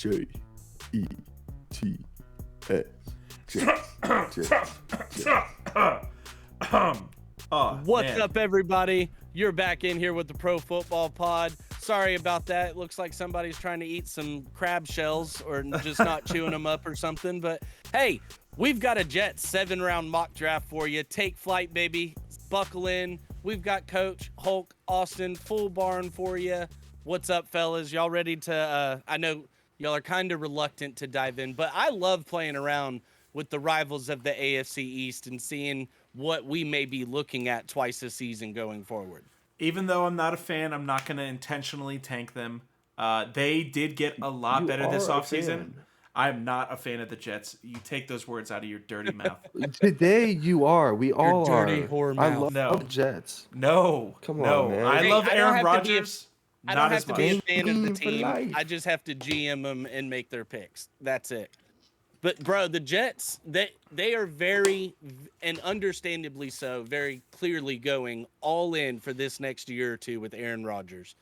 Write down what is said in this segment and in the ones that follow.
J E T S. What's up, everybody? You're back in here with the Pro Football Pod. Sorry about that. It looks like somebody's trying to eat some crab shells or just not chewing them up or something. But hey, we've got a Jets 7-round mock draft for you. Take flight, baby. Buckle in. We've got Coach, Hulk, Austin, full barn for you. What's up, fellas? Y'all ready to, I know y'all are kind of reluctant to dive in, but I love playing around with the rivals of the AFC East and seeing what we may be looking at twice a season going forward. Even though I'm not a fan, I'm not going to intentionally tank them. They did get a lot better this offseason. I'm not a fan of the Jets. You take those words out of your dirty mouth. Today you are. We all dirty are. whore I mouth. love No. Jets. No. Come no. on, man. I Hey, love I don't Aaron have to be a- Rodgers. I don't Not have as to much. be a fan of the Game for team. life. I just have to GM them and make their picks. That's it. But bro, the Jets, they are very, and understandably so, very clearly going all in for this next year or two with Aaron Rodgers.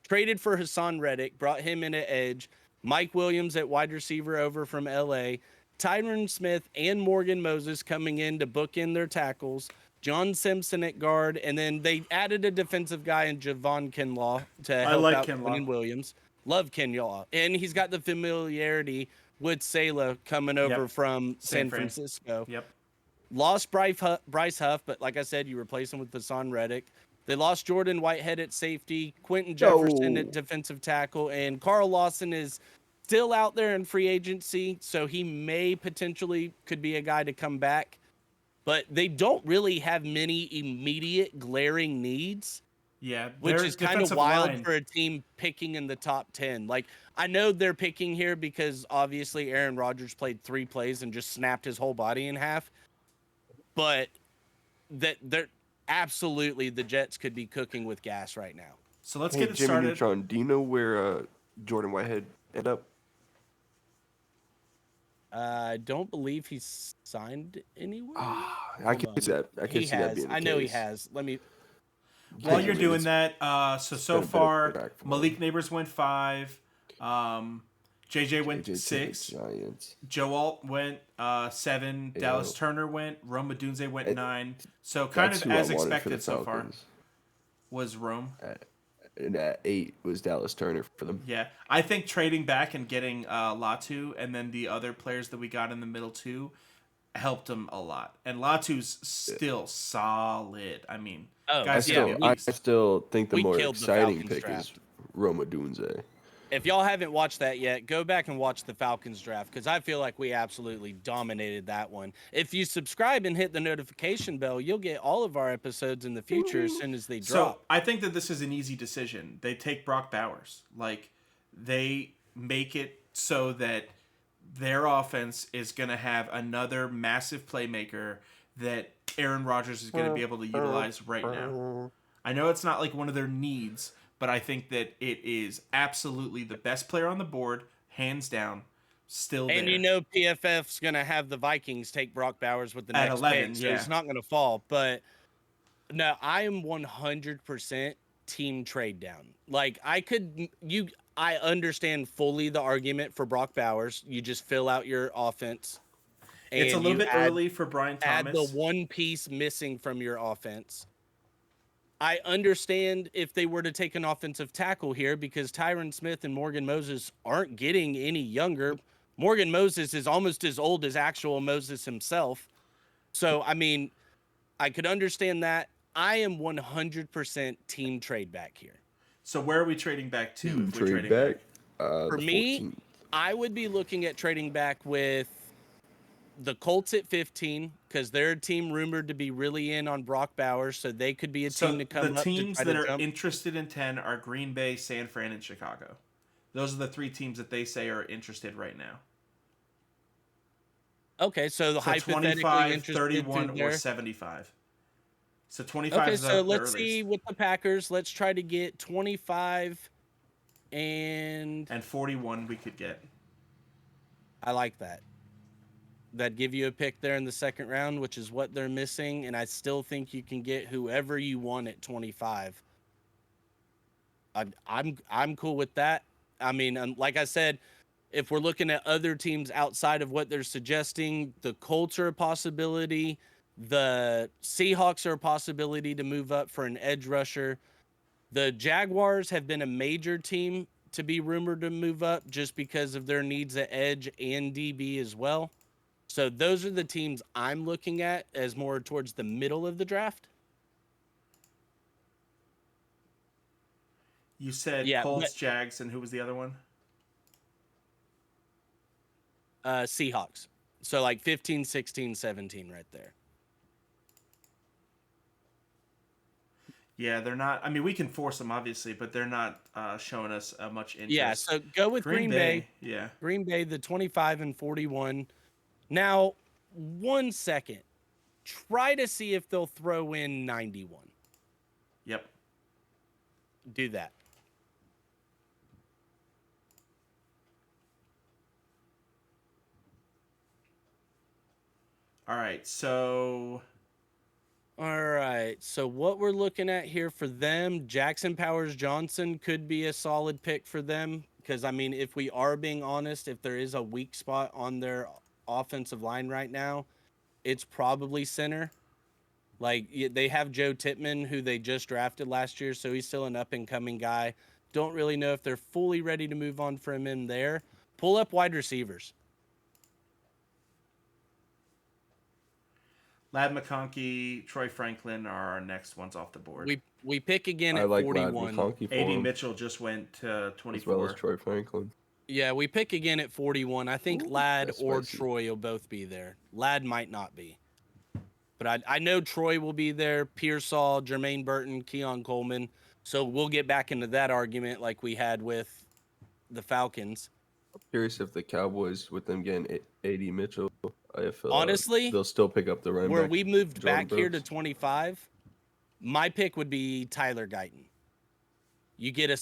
Traded for Hassan Reddick, brought him in at edge. Mike Williams at wide receiver over from LA. Tyron Smith and Morgan Moses coming in to bookend their tackles. John Simpson at guard, and then they added a defensive guy in Javon Kinlaw to help like out Kinlaw. Quentin Williams. Love Kinlaw, and he's got the familiarity with Salah coming over from San Francisco. Yep. Lost Bryce Huff, but like I said, you replace him with Hassan Reddick. They lost Jordan Whitehead at safety, Quentin Jefferson at defensive tackle, and Carl Lawson is still out there in free agency, so he may potentially could be a guy to come back. But they don't really have many immediate glaring needs. Yeah, Which their is kind of defensive wild line- for a team picking in the top 10. Like, I know they're picking here because obviously Aaron Rodgers played 3 plays and just snapped his whole body in half. But that they're absolutely, the Jets could be cooking with gas right now. So let's Hey, get it Jimmy started. Neutron, do you know where Jordan Whitehead ended up? I don't believe he's signed anywhere. I can see that. I can He see that has. being the I know he case. has. Let me. While Yeah, you're I mean, doing it's- that, so been a bit of far, back for Malik Neighbors went 5. JJ went JJ to the 6. Giants. Joe Alt went 7. Yeah. Dallas Turner went. Rome Odunze went It- 9. So kind That's of who I as wanted for the expected so far Falcons. was Rome. And at 8 was Dallas Turner for them. Yeah, I think trading back and getting Latu and then the other players that we got in the middle too helped him a lot. And Latu's still solid. I mean, Oh, guys, yeah, I still think the we more killed the exciting Falcons pick draft. is Roma Dunze. If y'all haven't watched that yet, go back and watch the Falcons draft because I feel like we absolutely dominated that one. If you subscribe and hit the notification bell, you'll get all of our episodes in the future as soon as they So drop. I think that this is an easy decision. They take Brock Bowers. Like, they make it so that their offense is going to have another massive playmaker that Aaron Rodgers is going to be able to utilize right now. I know it's not like one of their needs, but I think that it is absolutely the best player on the board, hands down, still there. And you know PFF's going to have the Vikings take Brock Bowers with the At next 11, pick, so yeah. it's not going to fall. But no, I am 100% team trade down. Like, I understand fully the argument for Brock Bowers. You just fill out your offense. It's a and little you bit add- early for Brian Add Thomas. the one piece missing from your offense. I understand if they were to take an offensive tackle here because Tyron Smith and Morgan Moses aren't getting any younger. Morgan Moses is almost as old as actual Moses himself. So, I mean, I could understand that. I am 100% team trade back here. So where are we trading back to? if we're Trade trading back. For the me, 14th. I would be looking at trading back with the Colts at 15 because they're a team rumored to be really in on Brock Bowers, so they could be a So team to come the up teams to try that to are jump. interested in 10 are Green Bay, San Fran, and Chicago. Those are the 3 teams that they say are interested right now. Okay, so the So hypothetically 25, interested 31, to or there. 75. So 25 Okay, is so the let's earliest. see with the Packers. Let's try to get 25, and And 41 we could get. I like that. That'd give you a pick there in the second round, which is what they're missing, and I still think you can get whoever you want at 25. I'm cool with that. I mean, like I said, If we're looking at other teams outside of what they're suggesting, the Colts are a possibility. The Seahawks are a possibility to move up for an edge rusher. The Jaguars have been a major team to be rumored to move up just because of their needs at edge and DB as well. So those are the teams I'm looking at as more towards the middle of the draft. You said Yeah, Colts, Jags, and who was the other one? Seahawks. So like 15, 16, 17 right there. Yeah, they're not. I mean, we can force them obviously, but they're not showing us much interest. Yeah, so go with Green Bay. Yeah. Green Bay, the 25 and 41. Now, 1 second. Try to see if they'll throw in 91. Yep. Do that. All right, so All right. So what we're looking at here for them, Jackson Powers Johnson could be a solid pick for them because I mean, if we are being honest, if there is a weak spot on their offensive line right now, it's probably center. Like they have Joe Tippmann, who they just drafted last year, so he's still an up and coming guy. Don't really know if they're fully ready to move on from him there. Pull up wide receivers. Lad McConkey, Troy Franklin are our next ones off the board. We pick again I at like Lad 41. McConkey for AD him, Mitchell just went to as 24. well as Troy Franklin. Yeah, we pick again at 41. I think Ooh, Lad that's or spicy. Troy will both be there. Lad might not be. But I know Troy will be there. Pearsall, Jermaine Burton, Keon Coleman. So we'll get back into that argument like we had with the Falcons. I'm curious if the Cowboys, with them getting AD Mitchell, if Honestly, they'll still pick up the running where back. we moved Jordan back here to Brooks. 25, my pick would be Tyler Guyton. You get a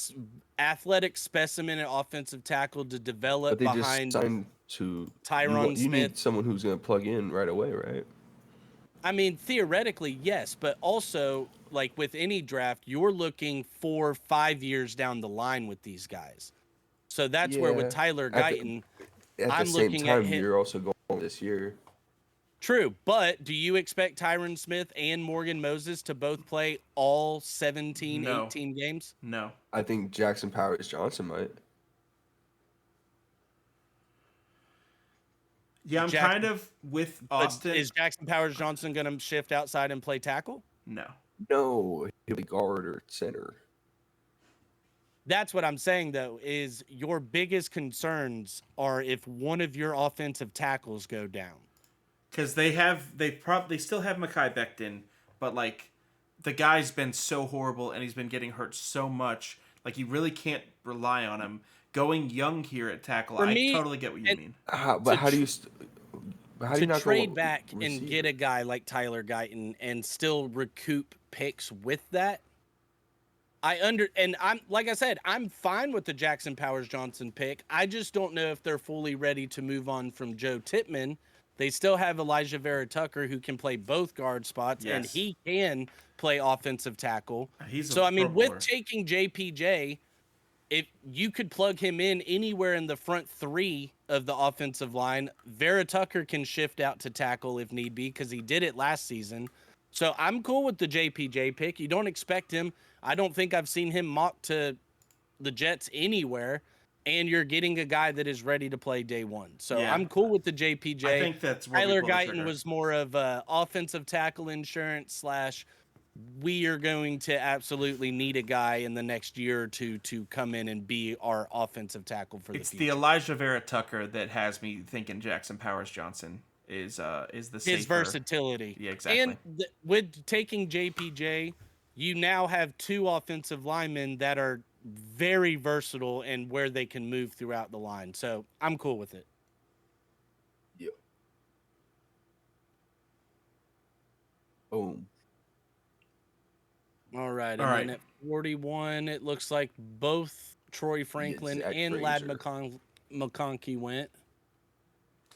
athletic specimen at offensive tackle to develop But they behind just signed to Tyron you Smith. need someone who's going to plug in right away, right? I mean, theoretically, yes, but also, like with any draft, you're looking 4 or 5 years down the line with these guys. So that's where with Yeah. Tyler At the- Guyton, At I'm the same looking at time, him- you're also going this year. true, but do you expect Tyron Smith and Morgan Moses to both play all 17, No. 18 games? No. I think Jackson Powers Johnson might. Yeah, I'm Jackson- kind of with But Austin. is Jackson Powers Johnson going to shift outside and play tackle? No. No, he'll be guard or center. That's what I'm saying, though, is your biggest concerns are if one of your offensive tackles go down. Because they still have Mekhi Becton, but like the guy's been so horrible and he's been getting hurt so much. Like you really can't rely on him. Going young here at tackle, For I me, totally get what you mean. But how do you? How do you To not trade go back and receiver? get a guy like Tyler Guyton and still recoup picks with that, and I'm like I said, I'm fine with the Jackson Powers Johnson pick. I just don't know if they're fully ready to move on from Joe Tippmann. They still have Elijah Vera Tucker who can play both guard spots, and Yes. he can play offensive tackle. He's a So I mean, Pro with Bowler. taking JPJ, if you could plug him in anywhere in the front three of the offensive line, Vera Tucker can shift out to tackle if need be because he did it last season. So I'm cool with the JPJ pick. You don't expect him. I don't think I've seen him mock to the Jets anywhere. And you're getting a guy that is ready to play day one. So Yeah. I'm cool with the JPJ. I think that's where we Tyler pull the Guyton trigger. was more of a offensive tackle insurance / we are going to absolutely need a guy in the next year or two to come in and be our offensive tackle for It's the the future. Elijah Vera Tucker that has me thinking Jackson Powers Johnson is the His safer. versatility. Yeah, exactly. And with taking JPJ, you now have 2 offensive linemen that are very versatile and where they can move throughout the line. So I'm cool with it. Yep. Boom. All right. All And right. then at 41, it looks like both Troy Franklin Zach and Lad Frazier. McConkey went.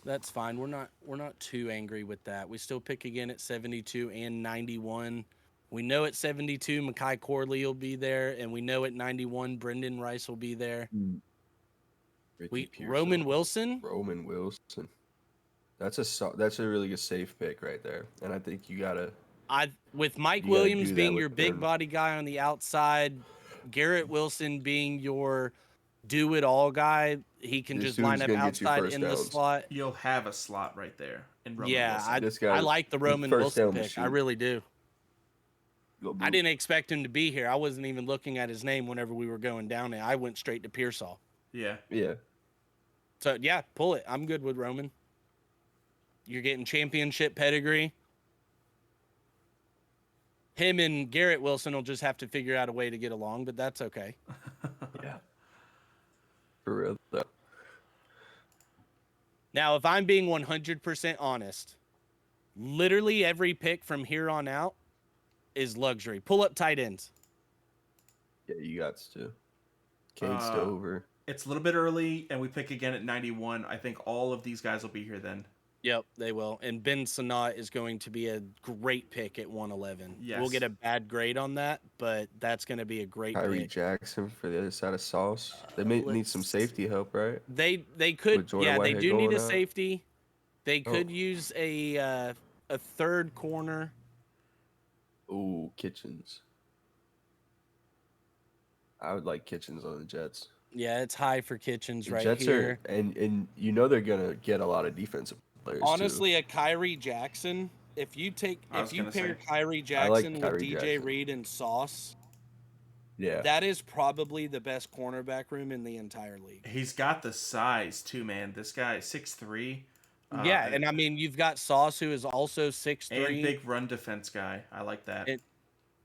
That's fine. We're not too angry with that. We still pick again at 72 and 91. We know at 72, Mekhi Corley will be there, and we know at 91, Brendan Rice will be there. Ricky Pearsall. Roman Wilson. Roman Wilson. That's a really good safe pick right there, and I think you gotta. With Mike You gotta Williams do that being with your big Aaron. body guy on the outside, Garrett Wilson being your do it all guy. He can This just line dude's up gonna get you outside first in the downs. slot. You'll have a slot right there in Roman Yeah, Wilson. This I guy, like the Roman first Wilson down pick. I machine. really do. Go I blue. didn't expect him to be here. I wasn't even looking at his name whenever we were going down there. I went straight to Pearsall. Yeah. Yeah, So yeah, pull it. I'm good with Roman. You're getting championship pedigree. Him and Garrett Wilson will just have to figure out a way to get along, but that's okay. yeah. For real though. Now, if I'm being 100% honest, literally every pick from here on out is luxury. Pull up tight ends. Yeah, you got to. Cade Stover. It's a little bit early, and we pick again at 91. I think all of these guys will be here then. Yep, they will. And Ben Sanat is going to be a great pick at 111. Yes. We'll get a bad grade on that, but that's going to be a great Kyrie pick. Jackson for the other side of Sauce. They may need some safety help, right? They could, With Jordan yeah, they Whitehead do need a going out? safety. They could Oh. use a third corner. Ooh, Kitchens. I would like Kitchens on the Jets. Yeah, it's high for Kitchens The right Jets here. are, and you know they're gonna get a lot of defensive players. too. Honestly, a Kyrie Jackson. If you I was pair gonna say. Kyrie I like Jackson with Kyrie DJ Jackson. Reed and Sauce, yeah, that is probably the best cornerback room in the entire league. He's got the size too, man. This guy 6'3". Yeah, and I mean you've got Sauce who is also 6'3", and big run defense guy. I like that.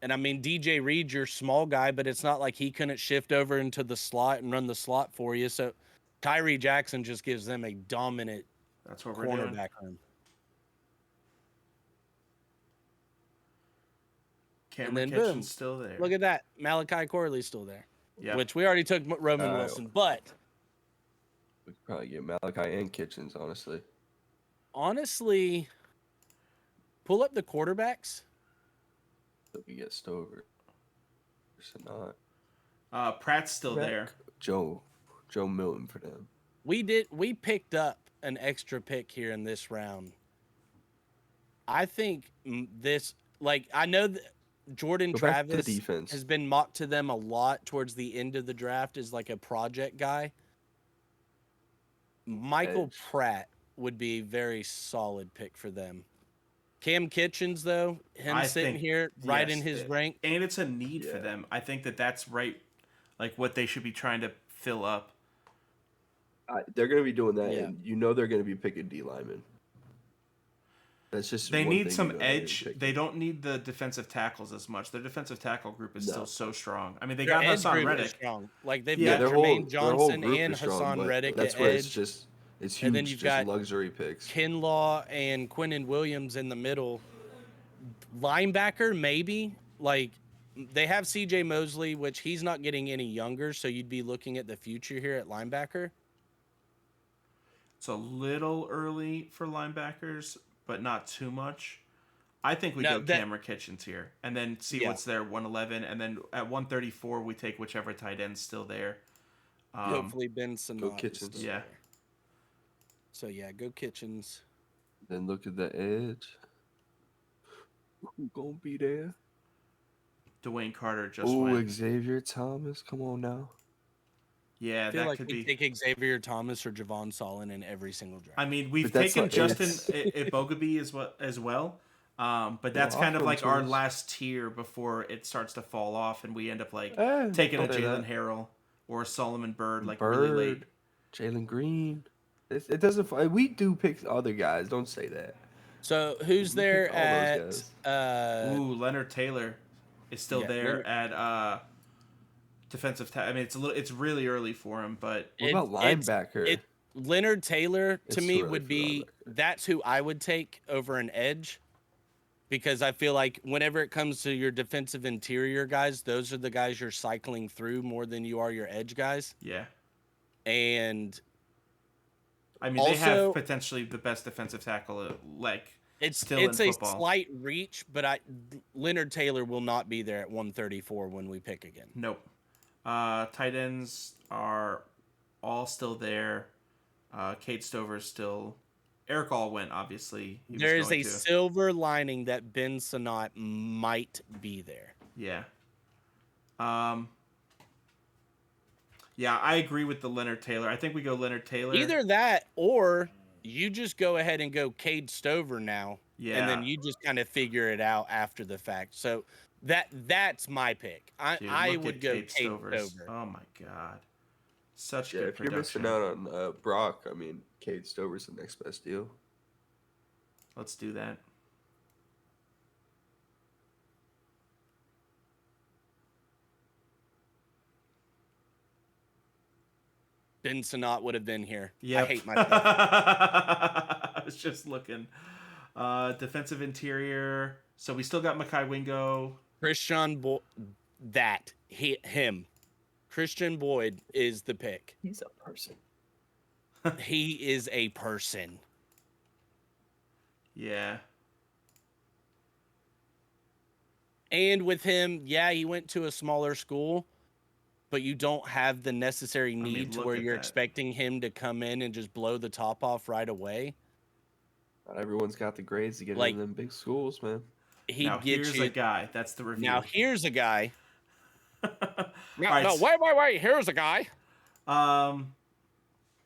and I mean DJ Reed, your small guy, but it's not like he couldn't shift over into the slot and run the slot for you. So Kyrie Jackson just gives them a dominant That's what we're doing. cornerback room. Cameron then boom. Kitchen's still there. Look at that, Malachi Corley's still there, Yep. which we already took Roman Oh. Wilson, but. we could probably get Malachi and Kitchens. Honestly, pull up the quarterbacks. So we get Stover. Not Pratt's still there. Joe Milton for them. We picked up an extra pick here in this round. I think I know that Jordan Go back to Travis defense. has been mocked to them a lot towards the end of the draft as like a project guy. Michael Edge. Pratt would be a very solid pick for them. Cam Kitchens, though, him I sitting think- here right in yes, his it- rank. And it's a need for Yeah. them. I think that's right, like what they should be trying to fill up. They're gonna be doing that, Yeah. and you know they're gonna be picking D linemen. That's just They one need thing some you know they're gonna be edge. picking. They don't need the defensive tackles as much. Their defensive tackle group is No. still so strong. I mean, they Their got edge Hassan group is Reddick. strong. Like they've Yeah, got their whole Jermaine Johnson group and is strong, Hassan but Reddick That's at where edge. it's huge. And then you've just got luxury picks. Kinlaw and Quinnen Williams in the middle. Linebacker, maybe. Like, they have CJ Mosley, which he's not getting any younger, so you'd be looking at the future here at linebacker. It's a little early for linebackers, but not too much. I think we No, go that- Cameron Kitchens here, and then see Yeah. what's there 111, and then at 134 we take whichever tight end's still there. Hopefully Ben Sanat is Kitchens. still Yeah. there. So, yeah, go Kitchens. Then look at the edge. Who gonna be there? Dwayne Carter just Oh, went. Xavier Thomas. Come on now. Yeah, I feel that like could we be. take Xavier Thomas or Javon Solon in every single draft. I mean, we've But that's taken not- Justin it's- Ibogabe as well. But that's kind of offer like our choice. last tier before it starts to fall off, and we end up like Eh, taking a don't say Jalen that. Harrell or a Solomon Bird like really late. Jalen Green. It doesn't. We do pick other guys. Don't say that. So, who's We there picked all at those guys. Ooh, Leonard Taylor is still Yeah, there Leonard- at defensive tackle. I mean, it's really early for him, but What about linebacker? Leonard Taylor It's to me too early would for be linebacker. that's who I would take over an edge because I feel like whenever it comes to your defensive interior guys, those are the guys you're cycling through more than you are your edge guys. yeah. And I mean, they have Also- potentially the best defensive tackle, it's Still it's in a football. slight reach, but Leonard Taylor will not be there at 134 when we pick again. Nope. Tight ends are all still there. Kate Stover's still. Eric All went, obviously. He was There is going a to. silver lining that Ben Sinnott might be there. Yeah. Yeah, I agree with the Leonard Taylor. I think we go Leonard Taylor. Either that or you just go ahead and go Cade Stover now. Yeah. And then you just kind of figure it out after the fact. So that's my pick. Dude, I look would at go Cade Cade Stover's. Stover. Oh my god. Such Yeah, good if you're production. missing out on Brock, I mean, Cade Stover's the next best deal. Let's do that. Ben Sinnott would have been here. Yeah. I hate myself. I was just looking. Defensive interior. So we still got Makai Wingo. Him. Christian Boyd is the pick. He's a person. He is a person. Yeah. And with him, yeah, he went to a smaller school, but you don't have the necessary need to look where at you're that. expecting him to come in and just blow the top off right away. Not everyone's got the grades to get Like- into them big schools, man. He Now gets here's you. a guy. That's the review. Now here's a guy. Alright, No, wait. Here's a guy.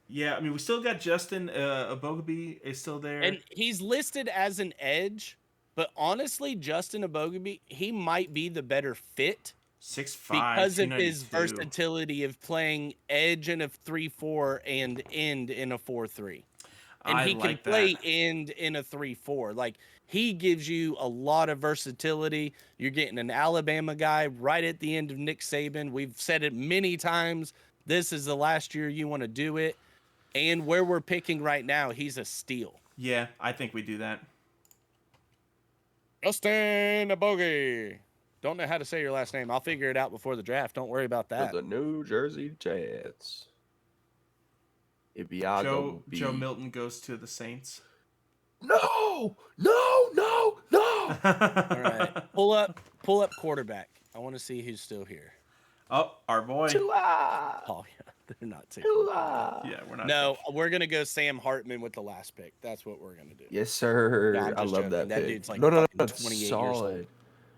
Yeah, I mean, we still got Justin Abogaby is still there. And he's listed as an edge, but honestly, Justin Abogaby, he might be the better fit 6'5", because of his 292. versatility of playing edge in a 3-4 and end in a 4-3. And I he can like play that. end in a 3-4. Like, he gives you a lot of versatility. You're getting an Alabama guy right at the end of Nick Saban. We've said it many times. This is the last year you want to do it. And where we're picking right now, he's a steal. Yeah, I think we do that. Justin Abogi. Don't know how to say your last name. I'll figure it out before the draft. Don't worry about For that. the New Jersey Jets. Ibiago Joe Milton goes to the Saints. No! All right. Pull up quarterback. I want to see who's still here. Oh, our boy. Tua! Oh, yeah. They're not too. Tua! Yeah, we're not. No, we're going to go Sam Hartman with the last pick. That's what we're going to do. Yes, sir. No, I'm I just love joking. that That pick. dude's like no, fucking it's 28 years solid. old.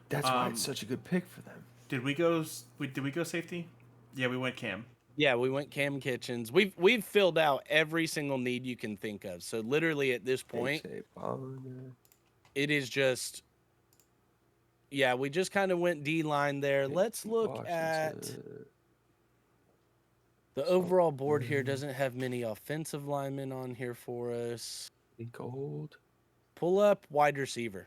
That's why it's such a good pick for them. Did we go safety? Yeah, we went Cam. Yeah, we went Cam Kitchens. We've filled out every single need you can think of. So literally at this point, AJ Bonner. it is just, yeah, we just kind of went D-line there. Let's look at Washington. the overall board here. Doesn't have many offensive linemen on here for us. Gold. Pull up wide receiver.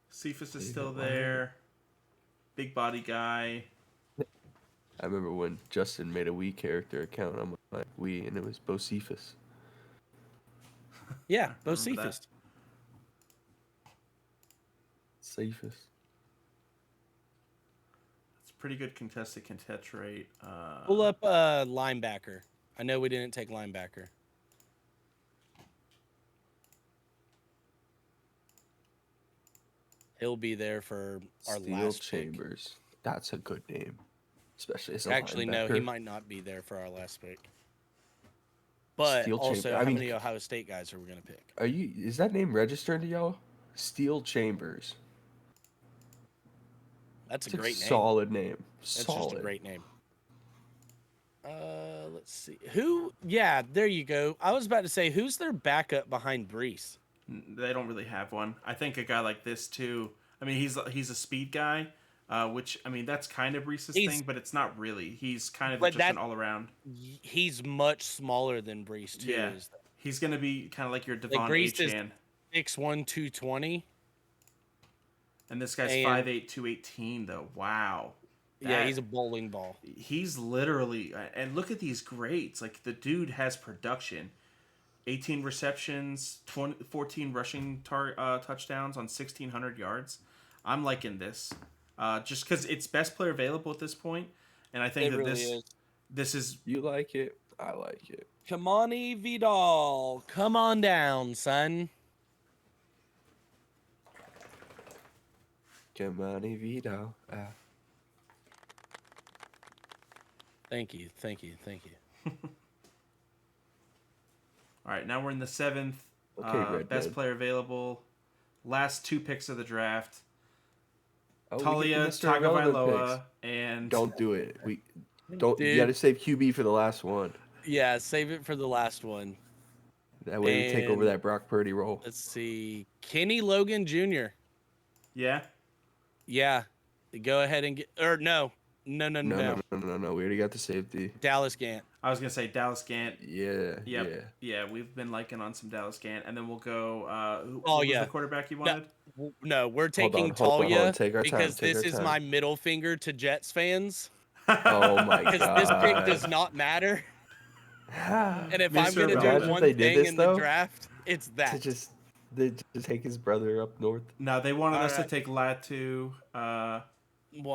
Cephas is still there. Big body guy. I remember when Justin made a Wii character account. I'm like, Wii, and it was Bocephus. Yeah, remember Bocephus. that. Cephas. It's pretty good contested catch rate. Pull up linebacker. I know we didn't take linebacker. He'll be there for our Steel last pick. Chambers. That's a good name. Especially as a Actually, no, he linebacker. might not be there for our last pick. But Steel also, Chamber- I how mean- many Ohio State guys are we going to pick? Is that name registered to y'all? Steel Chambers. That's a It's a great name. solid name. That's Solid. just a great name. Let's see. Who? Yeah, there you go. I was about to say, who's their backup behind Brees? They don't really have one. I think a guy like this too. I mean, he's a speed guy, which I mean that's kind of Brees' He's- thing, but it's not really. He's kind of But just that- an all around. He's much smaller than Brees too. Yeah. He's gonna be kind of like your Devon Brees is- Achane. 6'1", 220. And this guy's and- 5'8", 218 though. Wow. Yeah, That- he's a bowling ball. He's literally, and look at these grades. Like the dude has production. 18 receptions, 14 rushing touchdowns on 1,600 yards. I'm liking this, just because it's best player available at this point, and I think It that really is. this is You like it? I like it. Kamani Vidal, come on down, son. Kamani Vidal. Thank you. All right, now we're in the 7th. Okay, Red Best Dead. player available. Last 2 picks of the draft. Oh, we Talia get the Mr. Irrelevant Tagovailoa picks. and Don't do it. We don't. You Dude. got to save QB for the last one. Yeah, save it for the last one. That way we take over And- that Brock Purdy role. Let's see. Kenny Logan Jr. yeah. Yeah. Go ahead and get or no. No. No. We already got the safety. Dallas Gant. I was gonna say Dallas Gant. Yeah. Yep. Yeah, we've been liking on some Dallas Gant, and then we'll go. Who Oh, was yeah. the quarterback you wanted? No, we're taking hold on. Talia Take our time, because take this our is time. my middle finger to Jets fans Oh my because god. this pick does not matter. And if I'm Mr. gonna Irrelevant. do If one they did thing this, in the though, draft, it's to that. just take his brother up north. No, they wanted us to Alright. take Latu Well,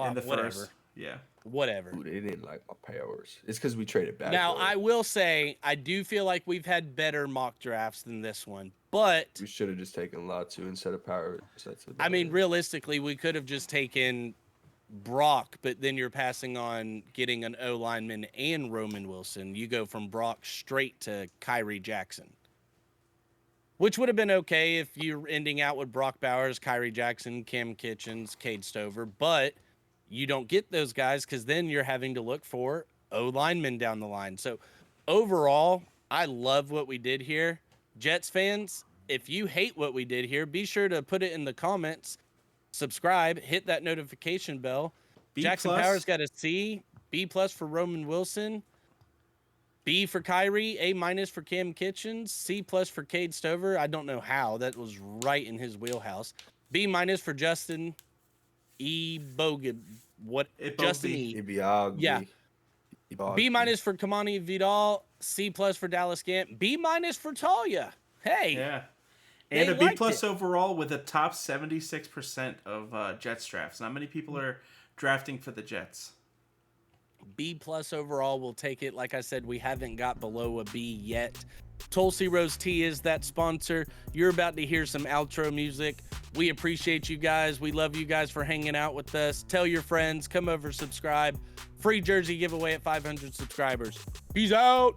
in the whatever. first. Yeah. Whatever. Ooh, they didn't like my powers. It's because we traded back. Now, though. I will say, I do feel like we've had better mock drafts than this one. But, we should have just taken Latu instead of powers. That's I mean, realistically, we could have just taken Brock, but then you're passing on getting an O lineman and Roman Wilson. You go from Brock straight to Kyrie Jackson, which would have been okay if you're ending out with Brock Bowers, Kyrie Jackson, Cam Kitchens, Cade Stover, but you don't get those guys because then you're having to look for O linemen down the line. So overall, I love what we did here. Jets fans, if you hate what we did here, be sure to put it in the comments. Subscribe, hit that notification bell. B+. Jackson Powers got a C, B+ for Roman Wilson, B for Kyrie, A- for Cam Kitchens, C+ for Cade Stover. I don't know how. That was right in his wheelhouse. B- for Justin E. Bogan. What? It Justin Bogby. E. Ibiag. Yeah. B- for Kamani Vidal, C+ for Dallas Gant, B- for Talia. Hey, Yeah. They And a B+ liked it. overall with a top 76% of Jets drafts. Not many people are drafting for the Jets. B+ overall. We'll take it. Like I said, we haven't got below a B yet. Tulsi Rose Tea is that sponsor. You're about to hear some outro music. We appreciate you guys. We love you guys for hanging out with us. Tell your friends. Come over, subscribe. Free jersey giveaway at 500 subscribers. Peace out.